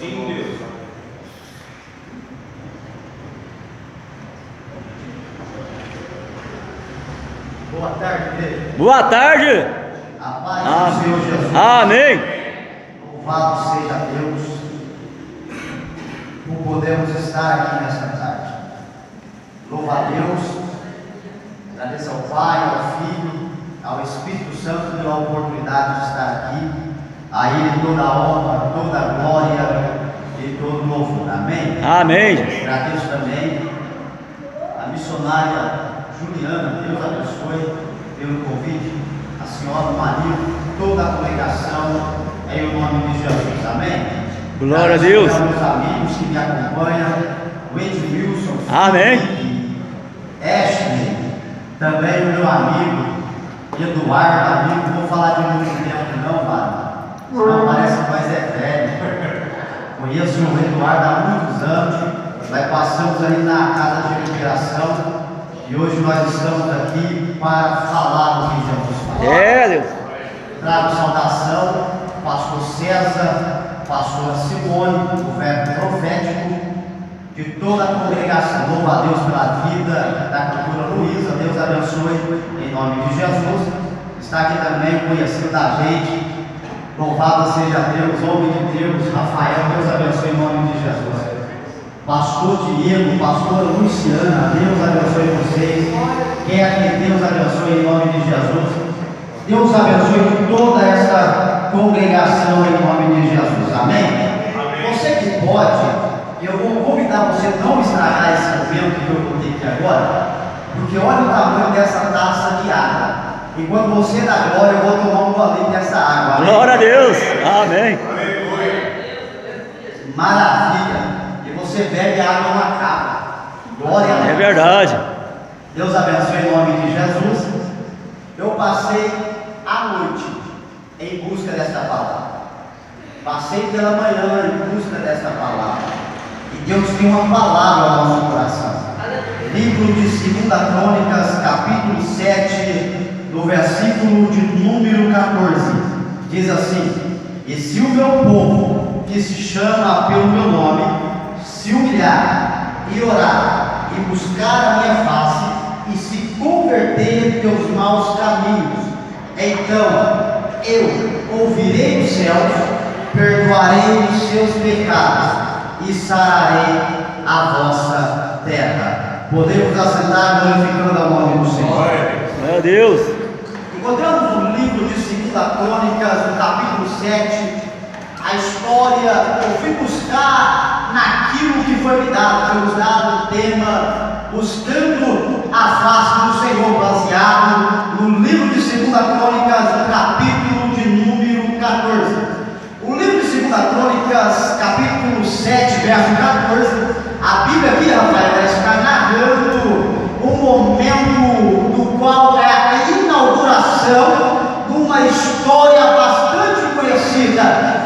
Sim, Deus. Boa tarde, igreja. Boa tarde. A paz do Senhor Jesus. Amém. Louvado seja Deus por podermos estar aqui nesta tarde. Louva a Deus, agradeço ao Pai, ao Filho, ao Espírito Santo pela oportunidade de estar aqui. A Ele toda a honra, toda a glória e todo o louvor. Amém? Amém. Agradeço também a missionária Juliana, Deus abençoe pelo convite, a senhora Maria, toda a congregação, em o nome de Jesus. Amém? Glória a Deus. Meus amigos que me acompanham, o Edmilson, Amém. Ashley, também o meu amigo Eduardo, amigo, não vou falar de muito tempo não, Bárbara, senão parece que nós é velho. Conheço o Eduardo há muitos anos, nós passamos ali na casa de recuperação e hoje nós estamos aqui para falar o que Jesus falou. Deus. Trago saudação, pastor César, pastora Simone, o verbo profético, de toda a congregação. Louva a Deus pela vida da cantora Luísa, Deus abençoe em nome de Jesus. Está aqui também conhecendo a gente, louvado seja Deus, homem de Deus, Rafael, Deus abençoe em nome de Jesus. Pastor Diego, pastora Luciana, Deus abençoe vocês. Quer que Deus abençoe em nome de Jesus. Deus abençoe toda essa congregação em nome de Jesus. Amém? Amém. Você que pode, eu vou convidar você a não estragar esse momento que eu contei aqui agora, porque olha o tamanho dessa taça de água. E quando você dá glória, eu vou tomar um golinho dessa água. Amém? Glória a Deus. Amém. Maravilha. E você bebe a água na capa. Glória a Deus. É verdade. Deus abençoe em nome de Jesus. Eu passei a noite em busca desta palavra. Passei pela manhã em busca desta palavra. E Deus tem uma palavra ao nosso coração. Livro de 2 Crônicas, capítulo 7, no versículo de número 14. Diz assim: e se o meu povo, que se chama pelo meu nome, se humilhar e orar e buscar a minha face e se converter de teus maus caminhos, então eu ouvirei dos céus, perdoarei os seus pecados e sararei a vossa terra. Podemos assentar glorificando ao nome do Senhor. Glória a Deus. Encontramos no livro de 2 Crônicas, no capítulo 7, a história. Eu fui buscar naquilo que foi me dado. Foi nos dado o tema Buscando a Face do Senhor, baseado no livro de 2 Crônicas, no capítulo de número 14. O livro de 2 Crônicas, capítulo 7, verso 14, a Bíblia aqui, Rafael, ela está narrando um momento do qual é a inauguração de uma história bastante conhecida,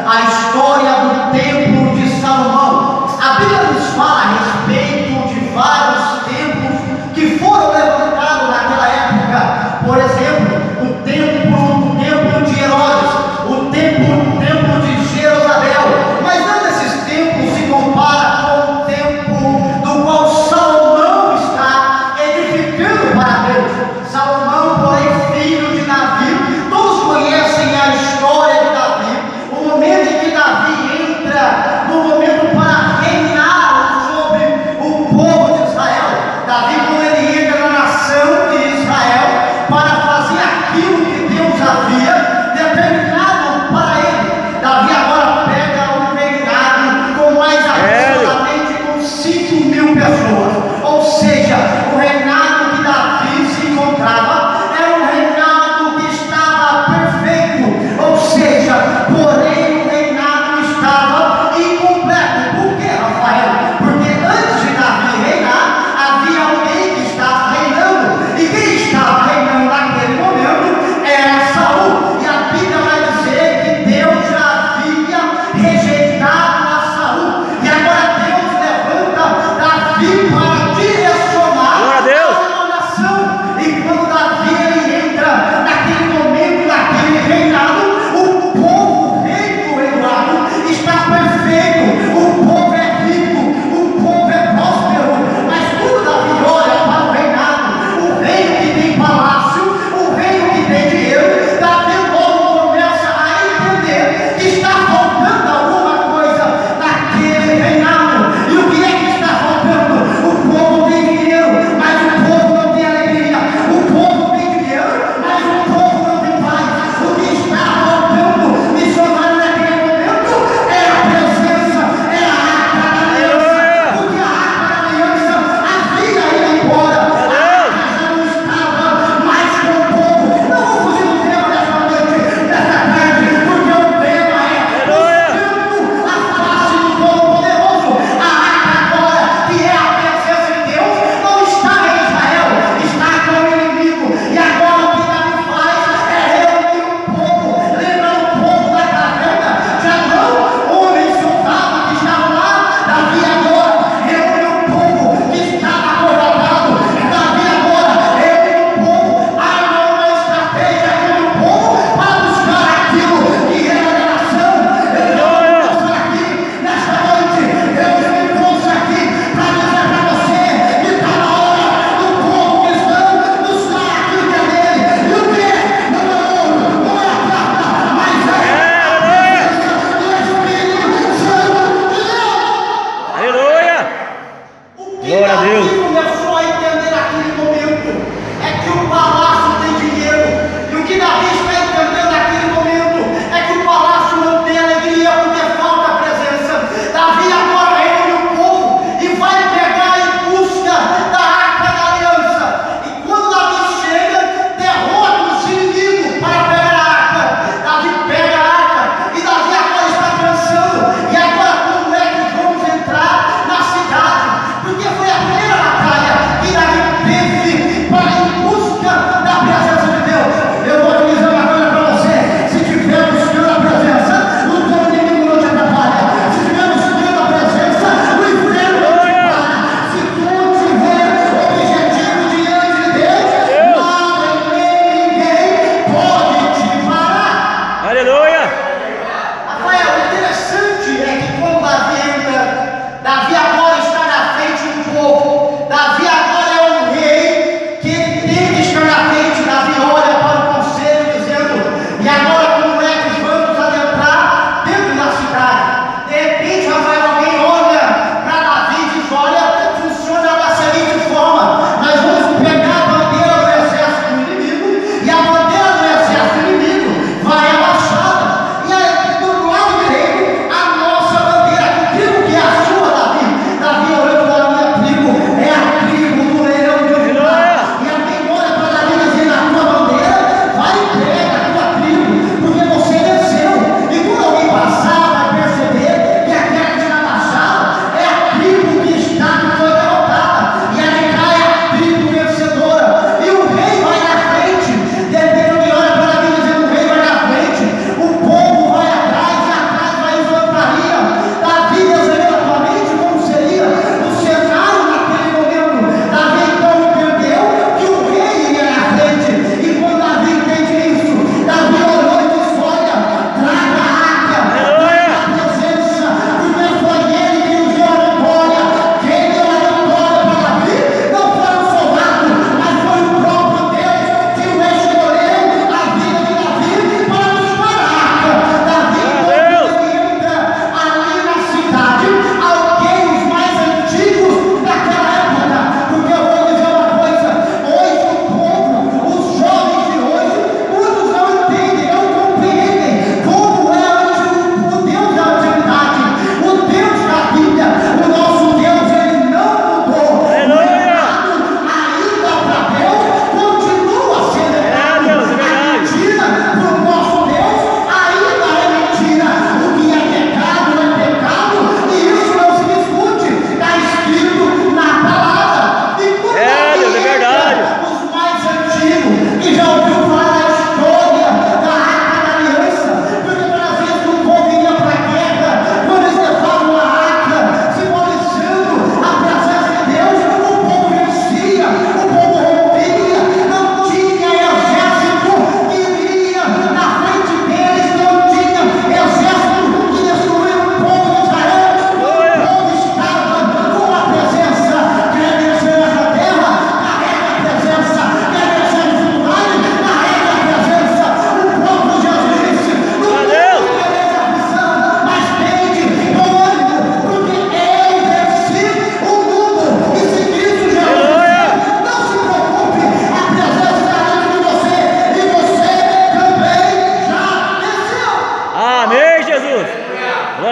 a história do Templo de Salomão. A Bíblia nos fala a respeito de vários templos que foram levantados naquela época. Por exemplo, o templo de Herodes, o templo de Jerusalém. Mas não desses templos se compara com o templo do qual Salomão está edificando para Deus. Salomão, porém, filho de Davi. Todos conhecem a história de Davi, o momento em que Davi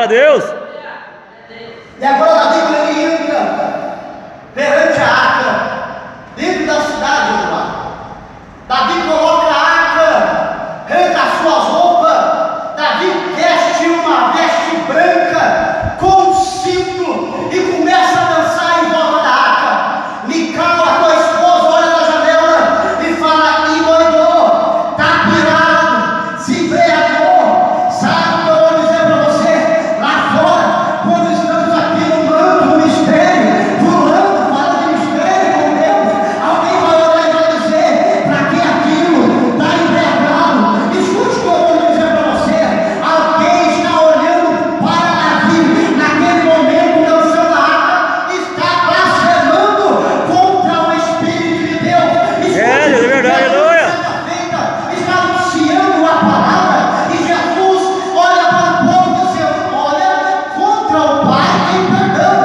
a Deus. E agora Davi, quando ele entra perante a arca, dentro da cidade, Davi coloca a arca, arranca as suas roupas, Davi veste uma veste branca com um cinto e começa a dançar em volta da arca. Mical, a tua esposa, olha na janela e fala: endoidou, tá pirado, se embriagou. Sabe o que eu vou dizer para você? Lá fora, quando estamos aqui no manto do mistério, pulando, falando de mistério com Deus, alguém vai olhar e vai dizer: para que aquilo? Está embriagado. Escute o que eu vou dizer para você. Alguém está olhando para Davi naquele momento, dançando a arca, está blasfemando contra o Espírito de Deus. Escute, É verdade, aleluia. está anunciando a palavra, e Jesus olha para o povo e diz: olha, contra o Pai tem perdão,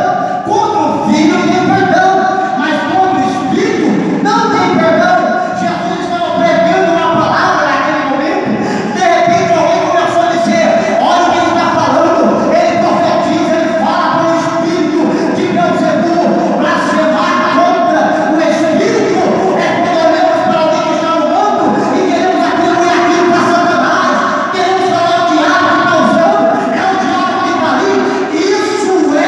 contra o Filho tem perdão, mas contra o Espírito não tem perdão. Jesus estava pregando uma palavra naquele momento. De repente alguém começou a dizer: olha o que ele está falando. Ele profetiza, ele fala para o Espírito de Beelzebul blasfemar contra o Espírito. É quando olhamos para alguém que está no mundo e queremos atribuir aquilo para Satanás, queremos falar: o diabo que está usando, é o diabo que está ali. Isso é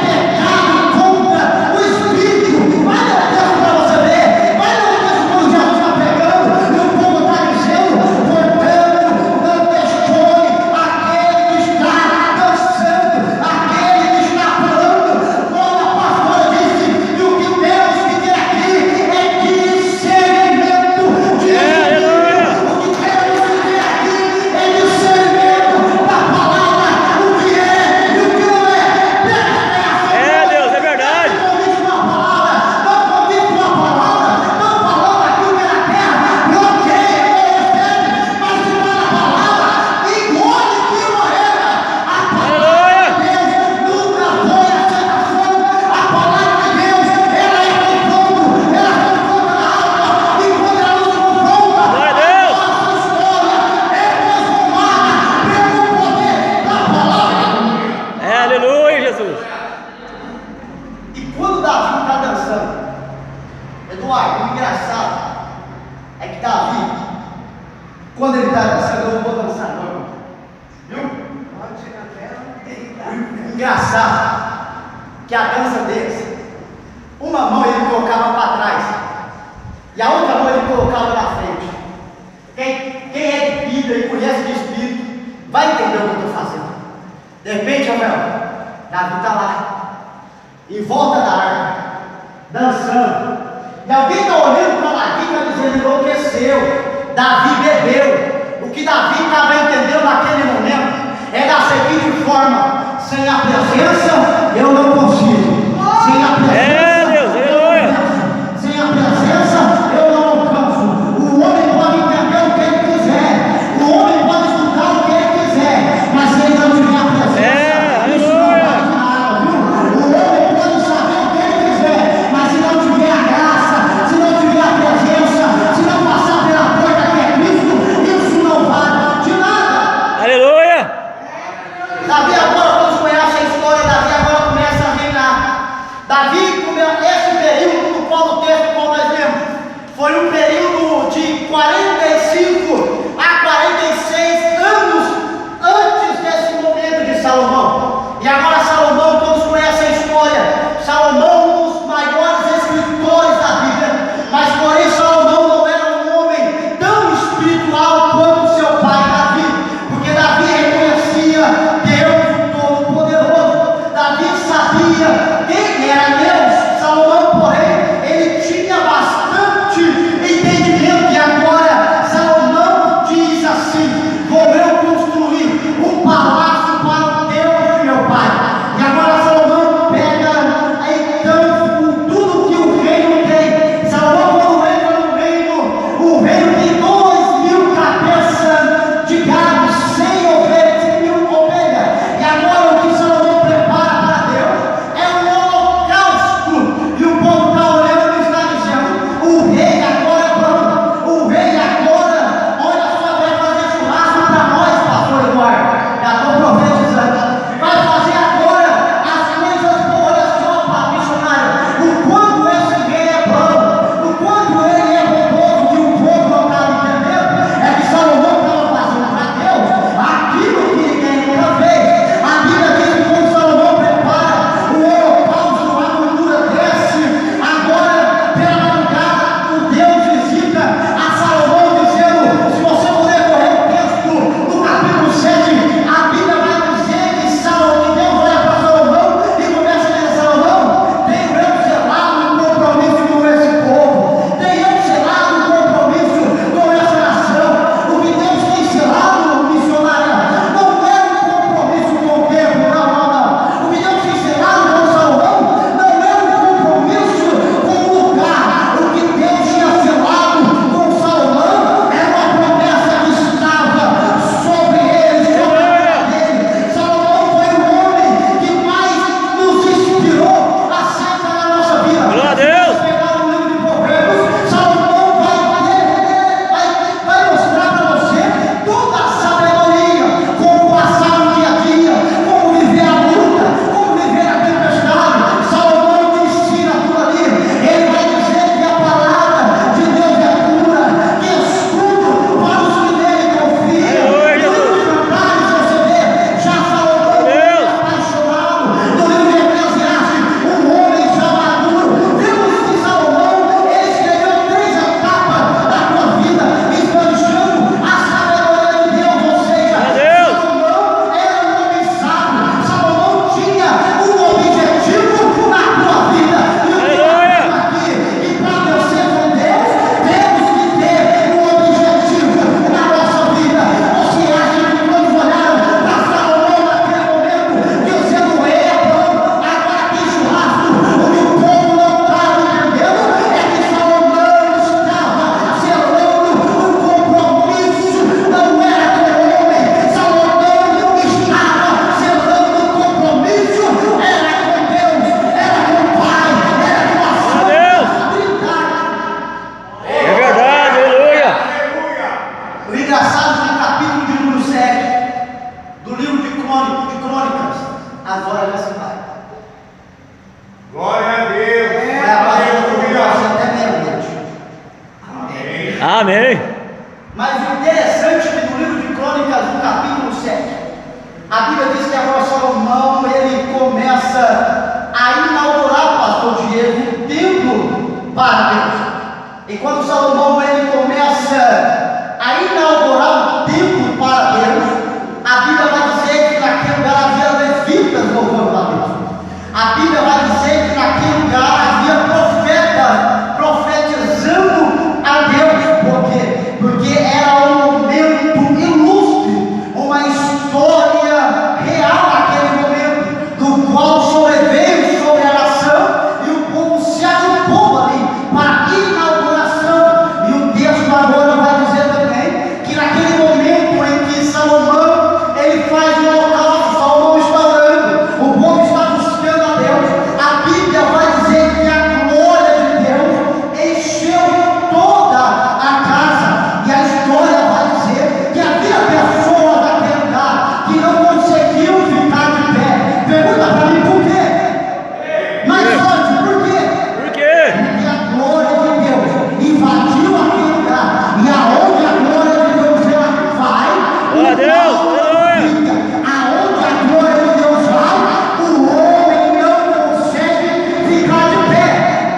pecado contra o Espírito. Vai no texto para você ver, vai no texto quando Jesus está pregando e o povo está dizendo: portanto, não questione aquele que está dançando, aquele que está pulando. Como a pastora disse, e o que temos que ter aqui é discernimento de Espírito. O que temos que ter aqui é discernimento da palavra, o que é e o que não é. É, Deus, é verdade. Não convite uma palavra, não convite uma palavra, não falando aquilo que é na terra, bloqueia, não recebe, mas se vai na palavra, engole que morrera. A palavra de Deus nunca foi aceitação. A palavra de Deus, ela é confronto, ela confronta na alma, e quando ela nos confronta, Glória a Deus. nossa história é transformada pelo poder da palavra. É, aleluia, Jesus. E quando Davi está dançando, Eduardo, o engraçado é que Davi, quando ele está dançando, eu não vou dançar não, viu? O engraçado que a dança deles, uma mão ele colocava para trás e a outra mão ele colocava na frente. Quem é de Bíblia e conhece de Espírito vai entender o que eu estou fazendo. De repente, Abel, Davi está lá em volta da arca, dançando, e alguém está olhando para Davi e está dizendo: enlouqueceu, Davi bebeu. O que Davi estava entendendo naquele momento é da seguinte forma: sem a presença eu não consigo, sem a presença É, Deus, aleluia. sem a presença eu não alcanço. O homem pode entender o que ele quiser, o homem pode estudar o que ele quiser, mas se ele não tiver a presença, isso não vai de nada, viu? O homem pode saber o que ele quiser, mas se não tiver a graça, se não tiver a presença, se não passar pela porta que é Cristo, isso não vale de nada. Aleluia. Davi agora, quando conhece a história, Davi agora começa a reinar. Davi, esse período do qual o texto qual nós lemos, foi um período de 45 a 46 anos antes desse momento de Salomão. E agora Salomão, todos conhecem a história, Salomão, um dos maiores escritores da Bíblia, mas porém Salomão não era um homem tão espiritual quanto seu pai Davi, porque Davi reconhecia Deus Todo-Poderoso. Davi sabia quem era Deus. Salomão, porém, ele tinha bastante entendimento. E agora Salomão diz assim: vou eu construir um palácio para o Deus de meu pai. E agora Salomão pega então tudo que o reino tem. Salomão, quando entra no reino, o reino tem 2.000 cabeças de gado, 100 ovelhas, 100.000 ovelhas. E agora o que Salomão prepara para Deus é um as horas já se vai. Glória a Deus. Até meia-noite. Amém. Amém. Mas o interessante é que no livro de Crônicas, no capítulo 7, a Bíblia diz que agora Salomão, ele começa a inaugurar, pastor Diego, um templo para Deus. E quando Salomão, ele começa a inaugurar um templo para Deus, a Bíblia vai dizer que naquele lugar havia levitas louvando a Deus. A Bíblia vai dizer que naquele lugar havia profetas profetizando a Deus. Por quê? Porque era um momento ilustre, uma história real naquele momento, do qual sobreveio sobre a nação e o povo se agrupou ali para a inauguração. E o texto agora vai dizer também que naquele momento em que Salomão ele faz o holocausto, Salomão está orando, o povo está buscando a Deus, a Bíblia vai dizer que a glória de Deus encheu toda a casa. E a história vai dizer que havia pessoas naquele lugar que não conseguiam ficar de pé. Pergunta para mim por quê? Mais forte, por quê? Por quê? Porque a glória de Deus invadiu aquele lugar. E aonde a glória de Deus ela vai, Glória a Deus, o mal aleluia. fica. Aonde a glória de Deus vai, o homem não consegue ficar de pé.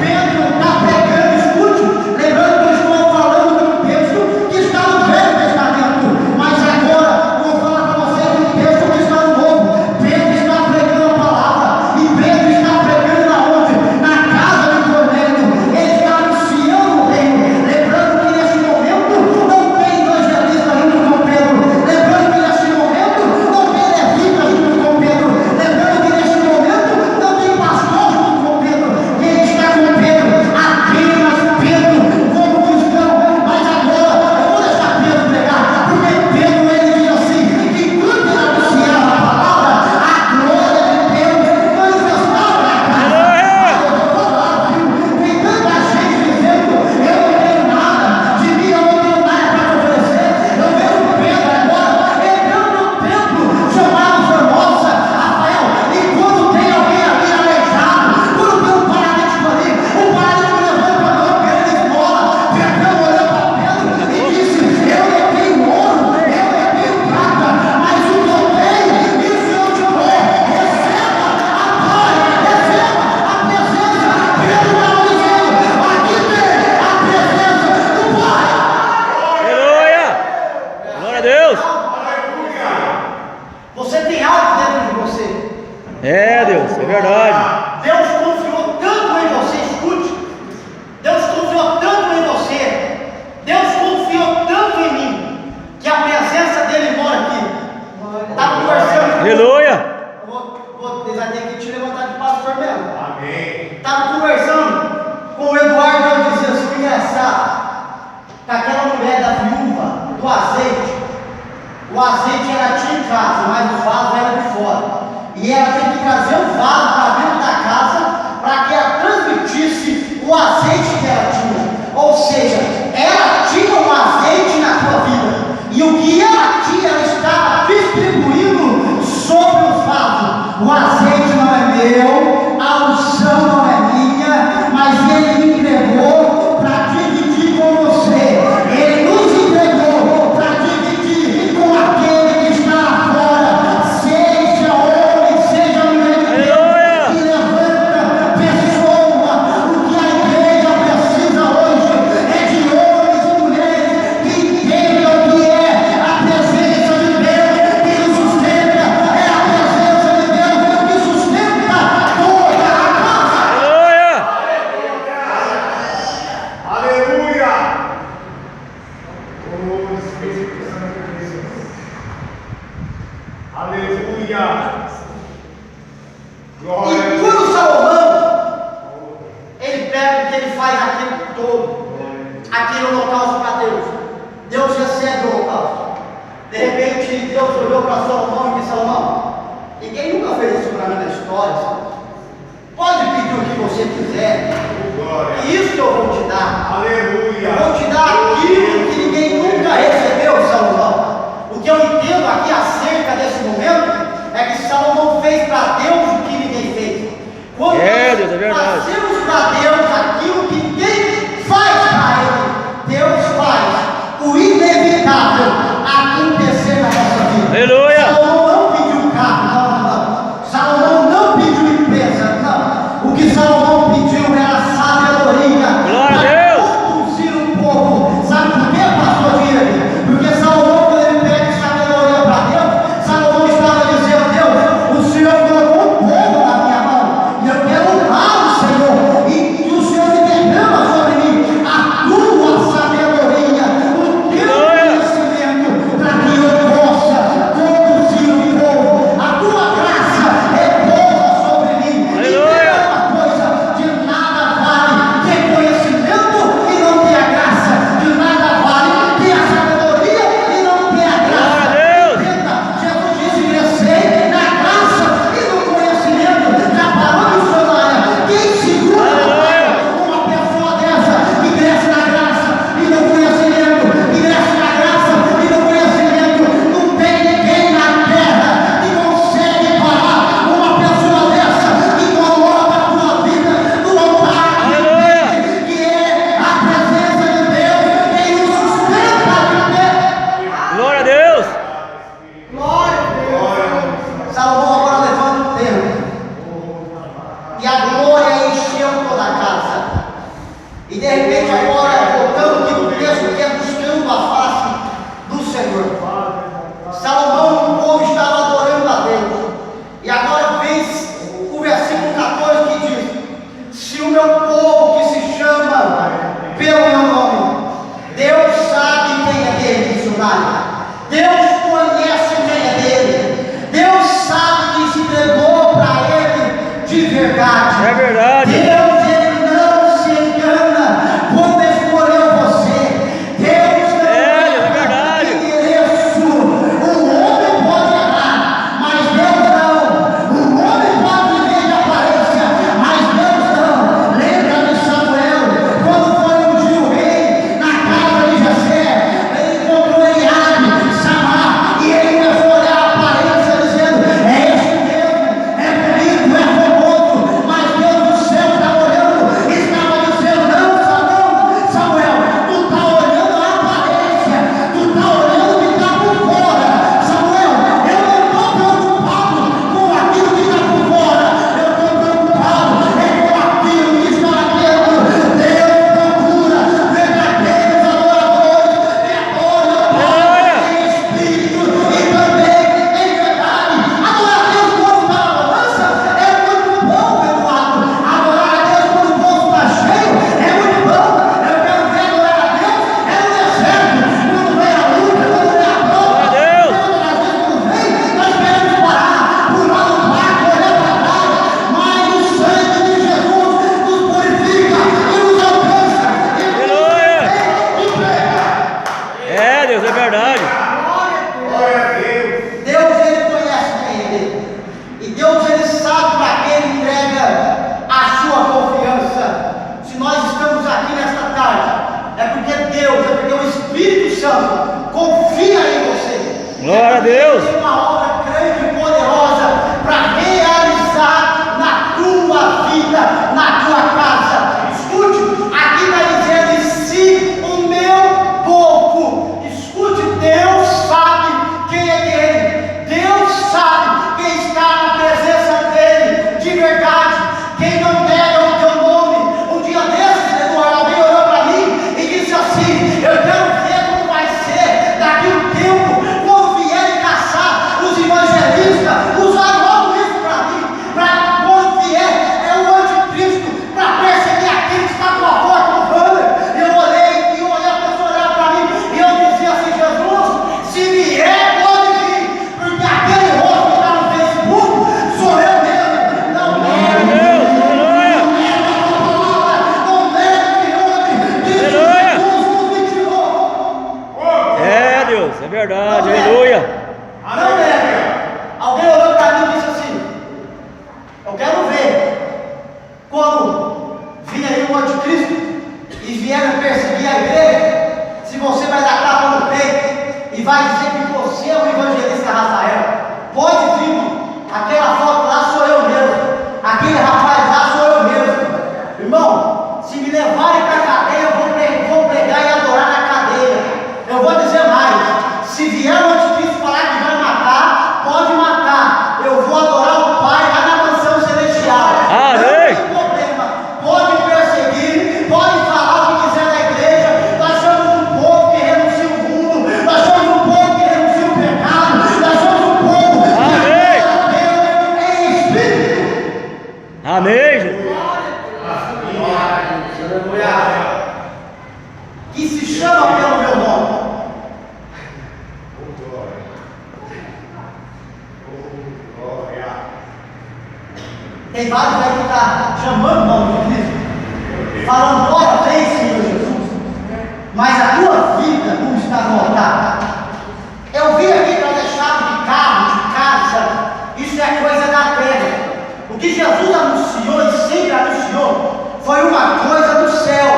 Pedro está pregando, escute, lembrando que eu estou falando de um texto que está no Velho Testamento, mas agora vou falar para você de um texto que está no Novo. Pedro está pregando a palavra, e Pedro está pregando aonde? Na casa de Cornélio. Ele está anunciando o reino. Lembrando que nesse momento não tem evangelista junto com Pedro. Lembrando que nesse momento não tem levita junto com Pedro. Lembrando que nesse momento não tem pastor junto com Pedro. Quem está com Pedro? Apenas Pedro como cristão. Mas agora eu vou deixar Pedro pregar, porque Pedro ele diz assim, que quando ele anunciava a palavra, a glória de Deus manifestava na casa. Tem tanta gente dizendo, eu não tenho nada, de mim eu não tenho nada para te oferecer. Eu vejo Pedro agora entrando no templo chamado Formosa, Rafael, e quando tem alguém ali aleijado, quando tem um paralítico ali, o paralítico levanta a mão, querendo esmola. Pedro olhou para Pedro e disse, eu não tenho ouro, eu não tenho prata, mas o que eu tenho, isso eu te dou. Receba a glória, receba a presença. Pedro estava dizendo, aqui tem a presença do Pai. Aleluia. Glória a Deus. Você tem algo dentro de você. É, Deus, é verdade. Deus confiou tanto em você, escute. Deus confiou tanto em você. Deus confiou tanto em mim, que a presença dele mora aqui. Está conversando. Aleluia. Vocês vão ter que te levantar de pastor mesmo. Amém. Estava conversando com o Eduardo, eu dizia assim, engraçado, com aquela mulher da viúva, do azeite. O azeite era tinha em casa, mas o vaso era de fora. E ela teve que trazer o vaso para dentro da casa para que ela transmitisse o azeite que ela tinha. Ou seja, ela tinha um azeite na sua vida. E o que ela tinha, ela estava distribuindo sobre os vasos. O azeite não é meu, a unção não é minha, mas ele me entregou para dividir com você. Ele nos entregou para dividir com aquele que está lá fora, seja homem, seja mulher, Aleluia. que levanta pessoa. O que a igreja precisa hoje é de homens e mulheres que entendam o que é a presença de Deus que nos sustenta, é a presença de Deus que sustenta toda a casa. Aleluia. Aleluia. Oh, Espírito Santo de Deus. Aleluia. Glória a E Deus. quando Salomão, ele pega que ele faz aquilo todo, aquele holocausto para Deus, Deus recebe o holocausto. De repente, Deus olhou para Salomão e disse, Salomão, ninguém nunca fez isso para mim na história, Salomão. Pode pedir o que você quiser, Glória. e isso que eu vou te dar. Aleluia. Eu vou te dar aquilo que ninguém nunca recebeu, Salomão. O que eu entendo aqui acerca desse momento é que Salomão fez fez para Deus o que ninguém fez. Quando É, Deus, é verdade. fazemos para Deus aquilo que ninguém faz para Ele, Deus faz o inevitável acontecer na nossa vida. Aleluia. Salomão não pediu carro, não. Salomão não pediu empresa, não. O que Salomão pediu era sabedoria. Glória a para Deus. conduzir o povo. Sabe por quê, pastor Diego? Porque Salomão, quando ele pede sabedoria para Deus, Salomão estava dizendo: Deus, o Senhor colocou um povo na minha mão, e eu quero honrar o Senhor, e o Senhor me derrama sobre mim a tua sabedoria, o teu conhecimento, para que eu possa conduzir o povo. A tua graça repousa sobre mim. Aleluia. E uma coisa: de nada vale ter conhecimento e não ter a graça, de nada vale ter a sabedoria e não ter a graça. Glória a Deus. Entenda, Jesus disse: crescer na graça e no conhecimento. Já parou de sonhar? Quem segura uma pessoa dessa que cresce na graça e no conhecimento, que cresce na graça e no conhecimento? Não tem ninguém na terra que consegue parar uma pessoa dessa que coloca a tua vida no altar de Deus, que é a presença de Deus, quem o sustenta de Deus. Glória a Deus. Salomão agora levanta o termo, e a glória encheu toda a casa. E de repente, agora, voltando aqui no texto, que é buscando a face do Senhor. Salomão, o povo estava adorando a Deus. E agora vem o versículo 14 que diz: se o meu povo que se chama pelo meu nome, Deus sabe quem é dele, missionário. Deus conhece quem é dele. Deus sabe quem se entregou para ele de verdade. É verdade. Deus, ele não se engana quando escolheu você. Deus não É verdade. endereço. O homem pode errar, mas Deus não. O homem pode viver de aparência, mas Deus não. Lembra de Samuel, quando foi ungir o rei na casa de Jessé, ele encontrou Eliabe, Samar, e ele começou a olhar a aparência, dizendo: é este mesmo, é bonito, é famoso, mas Deus do céu está olhando, estava dizendo: não, Samuel, tu está olhando a aparência, tu está olhando o que está por fora. Samuel, eu não estou preocupado com aquilo que está por fora, eu estou preocupado com aquilo que está dentro. Deus procura verdadeiros adoradores que adoram em espírito e também em verdade. Adorar a Deus quando está na balança é muito bom, Eduardo. Adorar a Deus quando o povo está cheio é muito bom. Eu quero ver adorar a Deus é no deserto, quando vem a luta, quando vem a prova. Glória a Deus. Quando vem, nós queremos parar, pular no barco, olhar para trás, mas o sangue de Jesus nos purifica e nos alcança. Aleluia. É, Deus, é verdade. Glória a Deus. Deus, ele conhece quem é dele. E Deus, ele sabe para quem ele entrega a sua confiança. Se nós estamos aqui nesta tarde, é porque Deus, é porque o Espírito Santo confia em você. Glória a Deus. Tem uma obra grande e poderosa para realizar na tua vida, na tua casa. Escute, aqui está dizendo: e se o meu povo, escute, Deus sabe quem é dele, Deus sabe quem está na presença dele de verdade, quem não nega o teu nome. Um dia desses, Eduardo, alguém olhou para mim e disse assim: eu quero ver como vai ser daqui um tempo, quando vierem caçar Amém, Jesus. Que se chama pelo meu nome. Tem vários aí que estão chamando o nome de Cristo, falando, bora, vem, Senhor Jesus. Mas a tua vida não está anotada. Eu vim aqui trazer chave de carro, de casa. Isso é coisa da terra. O que Jesus anunciou e sempre anunciou foi uma coisa do céu.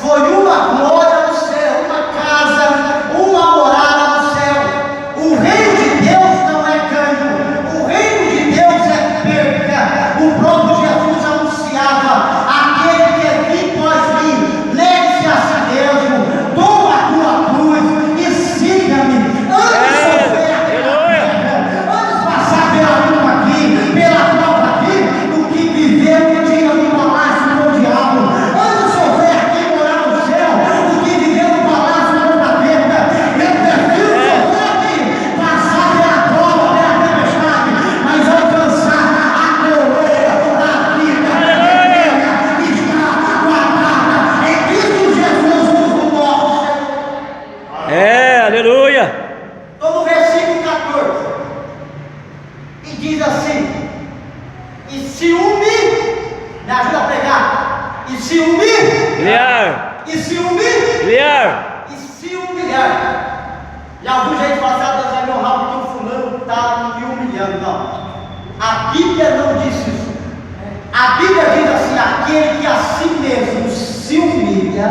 Foi uma glória do céu, uma casa, uma morada do céu. O reino de Deus não é ganho. O reino de Deus é perda. O próprio Jesus anunciava: aquele que é vir após mim, negue-se a si mesmo, toma a tua cruz e siga-me. Antes passar pela luta aqui, pela prova aqui, do que viver um dia no palácio com o diabo. Antes sofrer aqui, morar no céu, do que viver no palácio com o capeta. Eu prefiro sofrer aqui, passar pela prova, pela tempestade, mas alcançar a coroa da vida eterna que está guardada em Cristo Jesus, o nosso Senhor. Aleluia. Estou no versículo 14 e diz assim: e se me ajuda a pregar, e se Liar. e se Liar. e se humilhar. Já ouviu gente falar assim: Deus vai me honrar porque o fulano está me humilhando. Não, a Bíblia não diz isso. A Bíblia diz assim: aquele que a si mesmo se humilha,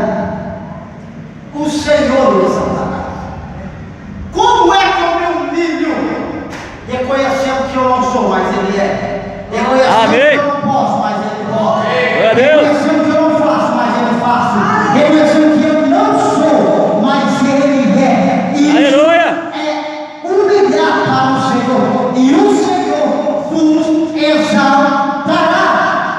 o Senhor o exaltará. Como é que eu me humilho? Reconhecendo que eu não sou, mas Ele é. Reconhecendo Amém. que eu não posso, mas Ele pode. Glória a Deus. Reconhecendo que eu não faço, mas Ele faz. Reconhecendo que eu não sou, mas Ele é. E Aleluia. é humilhar para o Senhor. E o Senhor vos exaltará.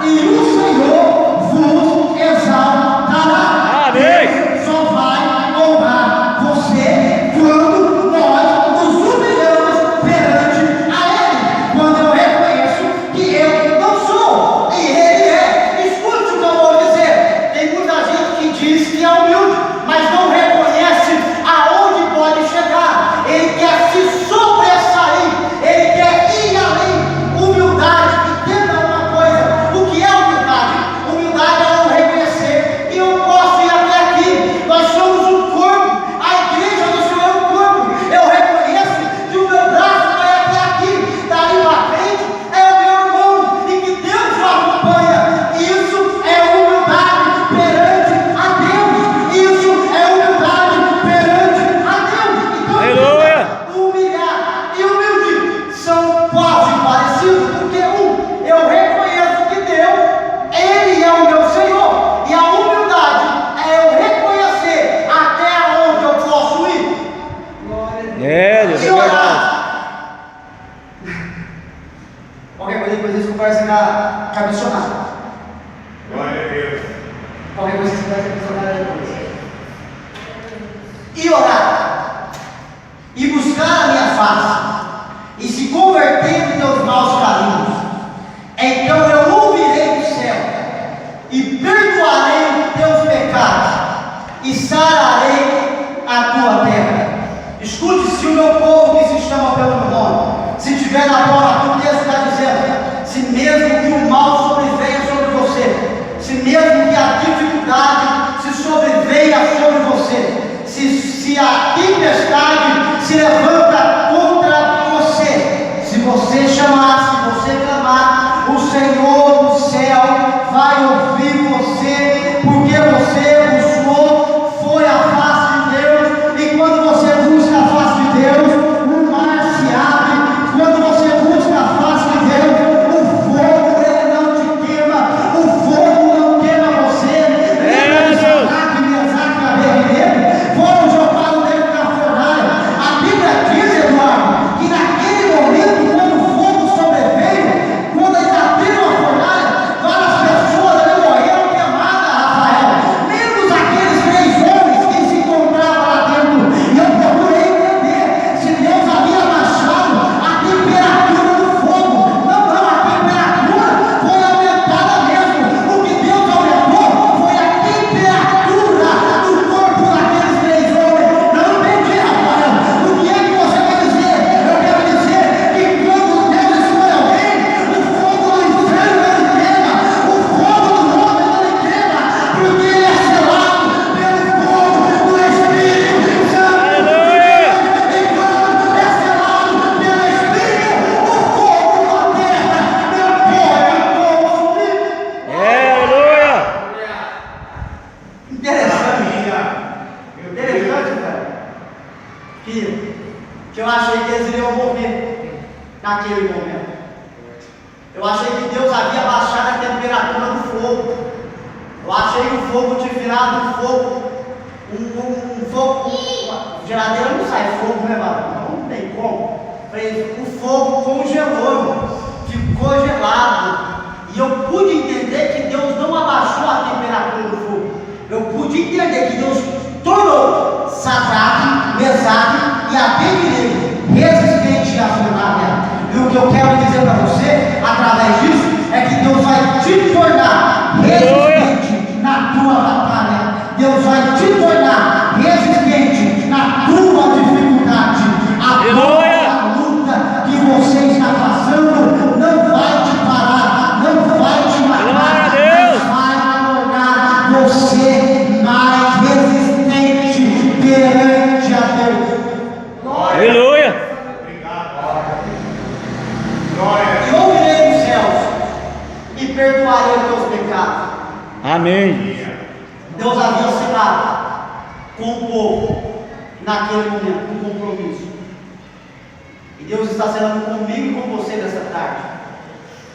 E o Senhor vos exaltará. Amém. Só vai honrar você quando nós nos humilhamos perante a Ele. Quando eu reconheço que eu não sou e Ele é. Escute o que eu vou dizer. Tem muita gente que diz que é humilde, mas não reconhece aonde pode chegar. Ele quer se sobressair, ele quer ir além. Humildade, entenda uma coisa: o que é humildade? Humildade é eu reconhecer que eu posso ir até aqui. Nós somos um corpo, a igreja do Senhor é um corpo. Eu reconheço que o meu braço vai até aqui, dali para frente é o meu irmão e que Deus o acompanha. Isso é humildade perante a Deus. Isso é humildade perante a Deus. Então, Aleluia. humilhar e humilde são quase parecidos, porque eu reconheço que Deus, Ele é o meu Senhor, e a humildade é eu reconhecer até onde eu posso ir Deus, e é verdade. orar. Qualquer coisa, depois eles conversam com a missionária. Glória a Deus. Qualquer coisa, vocês conversam com a missionária depois. E orar, e buscar a minha face, e se converter em teus maus caminhos, então eu ouvirei do céu, e perdoarei os teus pecados, e sararei a tua terra. Escute: se o meu povo que se chama pelo meu nome, se tiver na prova, o texto está dizendo, se mesmo que o mal sobrevenha sobre você, se mesmo que a dificuldade se sobrevenha sobre você, se a tempestade se levanta contra você, se você chamar Eu achei que Deus havia baixado a temperatura do fogo. Eu achei que o fogo tinha virado um fogo. Um fogo. Geladeira não sai fogo, né, mano? Não tem como. O fogo congelou, irmão. Ficou gelado. E eu pude entender que Deus não abaixou a temperatura do fogo. Eu pude entender que Deus tornou Sadraque, Mesaque e Abednego resistente à fornalha. E o que eu quero dizer para você, através disso, é que Deus vai te tornar resistente na tua batalha. Deus vai te tornar resistente na tua dificuldade. A luta que você está passando não vai te parar, não vai te matar, mas vai tornar você mais resistente perante a Deus. Aleluia. E ouvirei dos céus e perdoarei os teus pecados. Amém. Deus havia assinado com o povo naquele momento um compromisso. E Deus está assinando comigo e com você nessa tarde.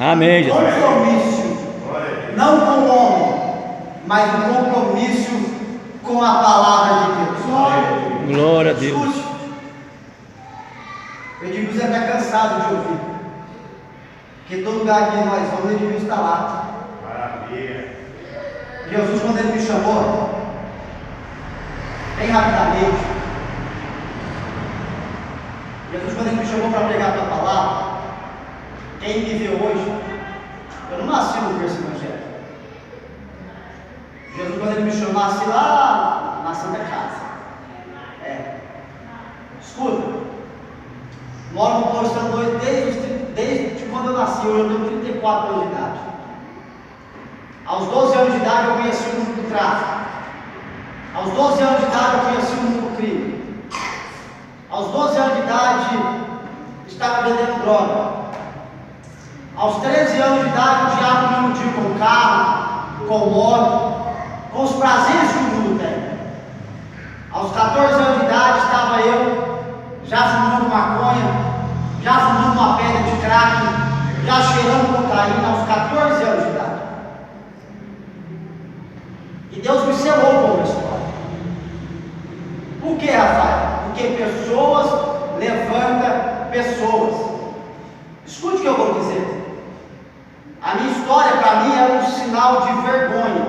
Amém, Jesus. Compromisso, não com o homem, mas um compromisso com a palavra de Deus. Glória a Deus. Escute. Eu digo, você está cansado de ouvir. Porque todo lugar que nós vamos, ele devia estar lá. Maravilha. Jesus, quando ele me chamou, bem rapidamente, Jesus, quando ele me chamou para pregar a tua palavra, quem me vê hoje, eu não nasci no berço evangélico. Jesus, quando ele me chamou, nasci lá na Santa Casa. Escuta, moro no Posto 2 desde quando eu nasci. Hoje eu tenho 34 anos de idade. Aos 12 anos de idade eu conheci o mundo do tráfico. Aos 12 anos de idade eu conheci o mundo do crime. Aos 12 anos de idade estava vendendo droga. Aos 13 anos de idade o diabo me iludiu com carro, com moto, com os prazeres que o mundo tem. Aos 14 anos de idade estava eu já fumando maconha, já fumando uma pedra de crack, já cheirando cocaína aos 14 anos de idade. E Deus me selou com uma história. Por que, Rafael? Porque pessoas levantam pessoas. Escute o que eu vou dizer. A minha história para mim era um sinal de vergonha.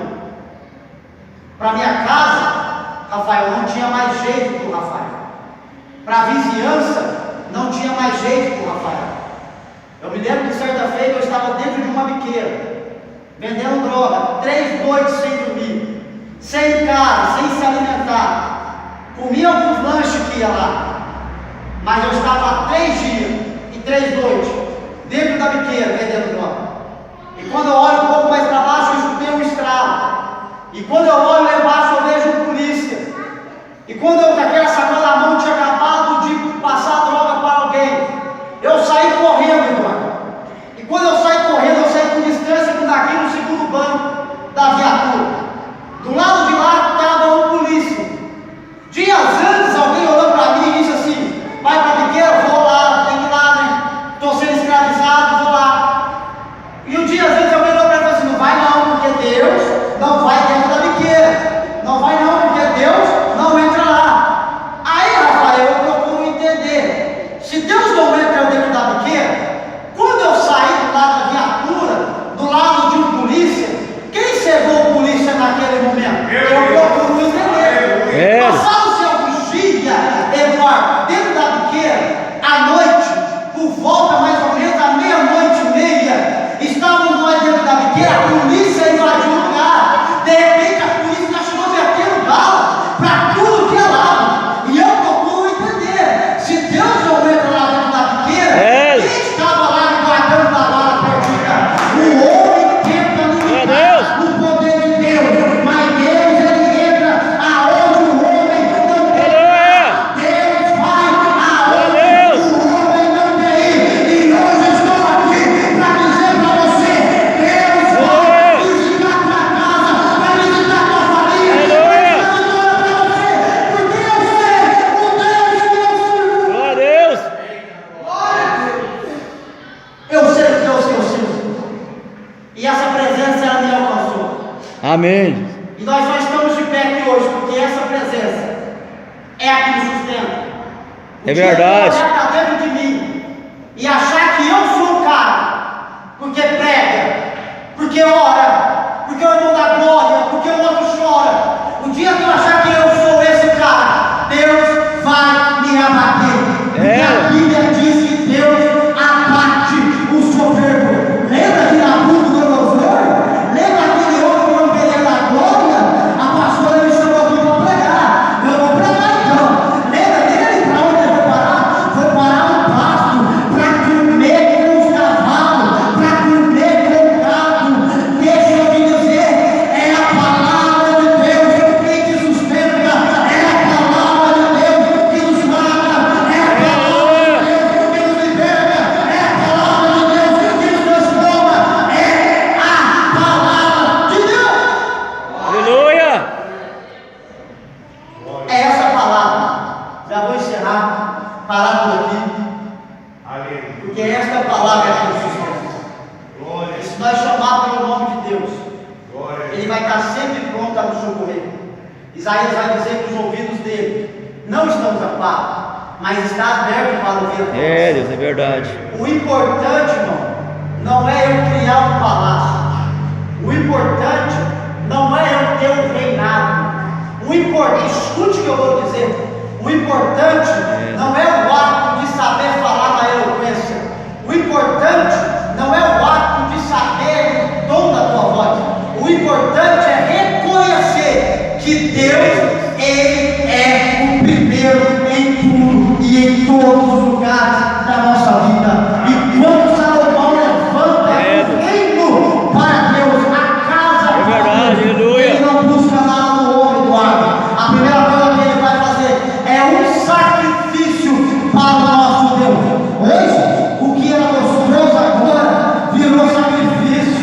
Para minha casa, Rafael, não tinha mais jeito para o Rafael. Para a vizinhança, não tinha mais jeito para o Rafael. Eu me lembro que certa feita eu estava dentro de uma biqueira, vendendo droga, 3 noites sem dormir, sem casa, sem se alimentar. Comia alguns lanches que ia lá, mas eu estava há 3 dias e 3 noites dentro da biqueira vendendo droga. E quando eu olho um pouco mais para baixo, eu escutei um estralo. E quando eu olho lá embaixo, eu vejo um polícia. E quando eu com aquela sacola na mão tinha acabado de passar a droga para alguém, eu saí correndo, irmão. E quando eu saí correndo, eu saí com distância com daqui no segundo banco da viatura. Do lado de lá estava um polícia. Dias antes, alguém olhou para mim e disse assim: vai para a biqueira, vou lá, tem que ir lá, né? Estou sendo escravizado, vou lá. E um dia antes alguém olhou para mim e falou assim: não vai não, porque Deus não vai dentro da biqueira. Não vai não, porque Deus não entra lá. Aí, Rafael, eu procuro entender. Se Deus não entra dentro da biqueira, quando eu saí do lado da viatura, do lado de um polícia, E essa presença ela me alcançou. Amém. E nós só estamos de pé aqui hoje porque essa presença é a que me sustenta. É verdade. Olhar para dentro de mim e achar que eu sou o cara, porque prega, porque ora, porque o irmão dá glória, porque o outro chora. O dia que eu achar que eu sou esse cara, Deus vai me abater. Porque a Bíblia diz que Deus abate o soberbo. Lembra de Nabucodonosor? Lembra aquele homem que não queria dar glória? A pastora me chamou aqui para pregar. Eu vou pregar então. Lembra dele? Para onde ele foi parar? Foi parar no pasto para comer com os cavalos, para comer com o gado. Deixa eu te dizer, é a palavra de Deus que te sustenta, é a palavra de Deus que nos mata, é a palavra de Deus que nos liberta, é a palavra de Deus que nos transforma, é a palavra de Deus. Aleluia. É essa palavra. Já vou encerrar, parar por aqui, Aleluia. porque esta palavra é que nos sustenta. Glória. E se nós chamar pelo nome de Deus, Glória. Ele vai estar sempre pronto a nos socorrer. Isaías vai dizer que os ouvidos dele não estão tapados, mas está aberto para ouvir a voz. É, Deus, é verdade. O importante, irmão, não é eu criar um palácio. O importante não é eu ter um reinado. O importante, escute o que eu vou dizer. O importante não é o ato de saber falar na eloquência. O importante não é o ato de saber o tom da tua voz. O importante é reconhecer que Deus, Ele é o primeiro em tudo e em todos os lugares da nossa vida. E quando Salomão levanta o reino para Deus, a casa É verdade, para Deus, aleluia. ele não busca nada no homem do ar. A primeira coisa que ele vai fazer é um sacrifício para o nosso Deus. Hoje, o que era gostoso agora virou sacrifício.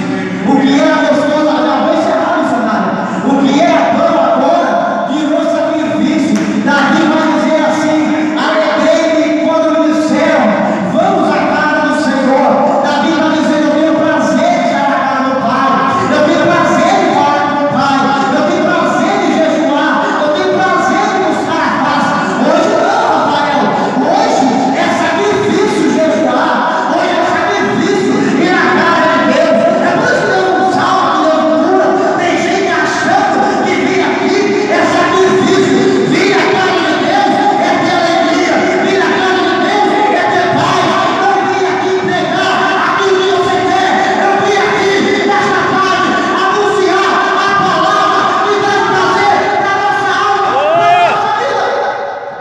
O que era gostoso agora, vou encerrar, missionário. O que era bom agora virou sacrifício. Davi vai dizer assim: alegrei-me quando me disseram, vamos à casa do Senhor. Davi vai dizer: eu tenho prazer de estar na casa do Pai, eu tenho prazer de falar com o Pai, eu tenho prazer de jejuar, eu tenho prazer de buscar a face. Hoje não, Rafael, hoje é sacrifício jejuar, hoje é sacrifício ir na casa de Deus. É por isso que Deus não salva, que Deus não cura. Tem gente achando que vir aqui é sacrifício. Vir à casa de Deus é ter alegria, vir à casa de Deus é ter paz. Não vim aqui pregar aquilo que você quer, eu vim aqui nesta tarde anunciar a palavra que vai trazer para a nossa alma, para a nossa vida.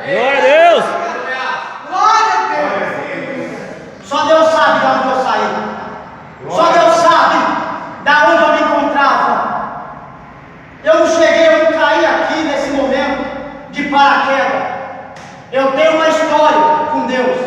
Glória a Deus. Glória a Deus! Só Deus sabe de onde eu saí. Só Deus sabe de onde eu me encontrava. Eu não cheguei, eu não caí aqui nesse momento de paraquedas. Eu tenho uma história com Deus.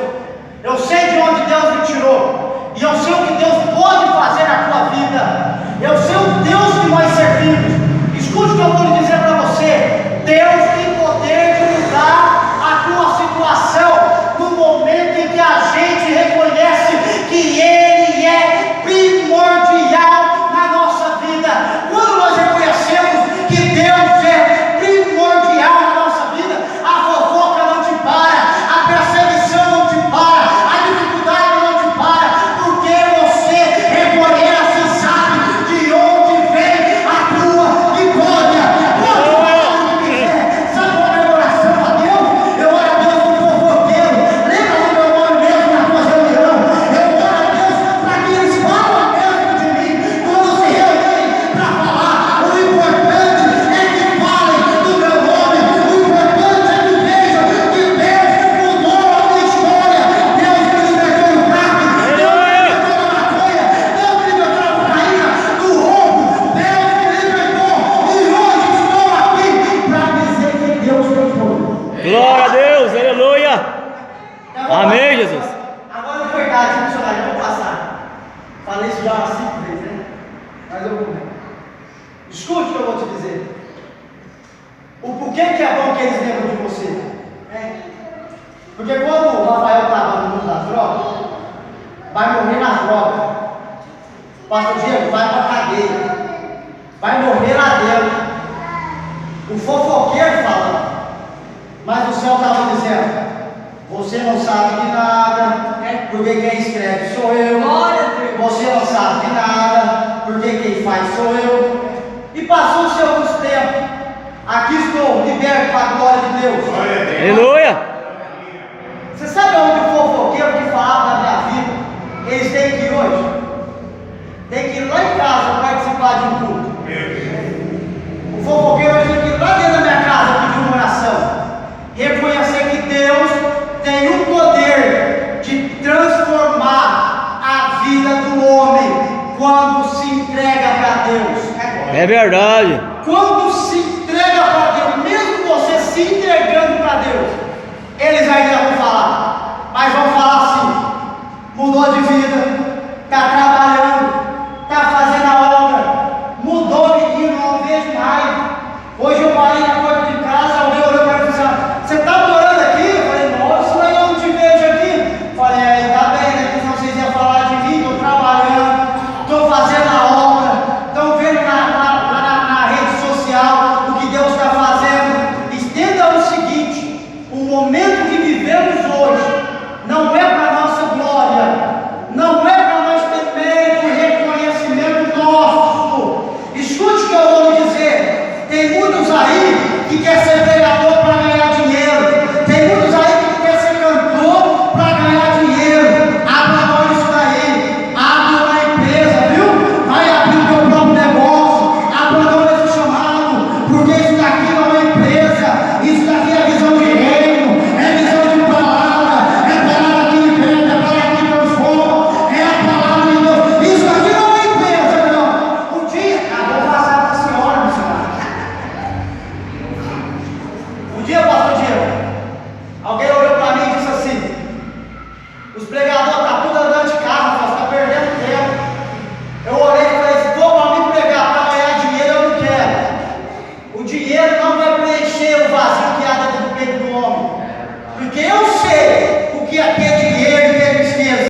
Eu sei de onde Deus me tirou. E eu sei o que Deus pode fazer na tua vida. Eu sei o Deus que nós servimos. Escute o que eu vou lhe dizer para você. Deus tem poder de mudar a tua situação no momento em que a gente reconhece que Ele é primordial na nossa vida. Quando nós reconhecemos que Deus é primordial na nossa vida, a fofoca não te para, a perseguição não te para, a dificuldade não te para, porque você reconhece e sabe de onde vem a tua vitória. Sabe qual é a oração a Deus? Eu oro a Deus por fofoqueiro. Lembra do meu nome mesmo na tua reunião? Eu oro a Deus para que eles falam mesmo de mim quando se reúnem para falar. O importante é que falem do meu nome. O importante é que vejam que Deus mudou a minha história. Deus me libertou do crack. Deus me libertou da maconha. Deus me libertou da cocaína, do roubo. Deus me libertou. E hoje estou aqui para dizer que Deus tem poder. Glória a Deus. Aleluia. Amém, Jesus. Agora de verdade, missionário, eu vou passar. Falei isso já umas 5 vezes, né? Mas eu vou. Escute o que eu vou te dizer. O porquê que é bom que eles lembram de você? Porque quando o Rafael estava no mundo das drogas, vai morrer nas drogas. Pastor Diego, vai para a cadeia. Vai morrer lá dentro. O fofoqueiro falando. Mas o céu estava dizendo: você não sabe de nada, porque quem escreve sou eu. Você não sabe de nada, porque quem faz sou eu. E passou-se alguns tempos. Aqui estou, liberto para a glória de Deus. Glória a Deus. Aleluia. Você sabe onde o fofoqueiro que falava da minha vida, eles têm que ir hoje? Tem que ir lá em casa participar de um culto. Meu Deus. O fofoqueiro hoje tem que ir lá dentro da minha casa pedir uma oração. Reconhecer que Deus tem o poder de transformar a vida do homem quando se entrega para Deus. É verdade. Quando se entrega para Deus, mesmo você se entregando para Deus, eles ainda vão falar, mas vão falar assim: mudou de vida, está trabalhando.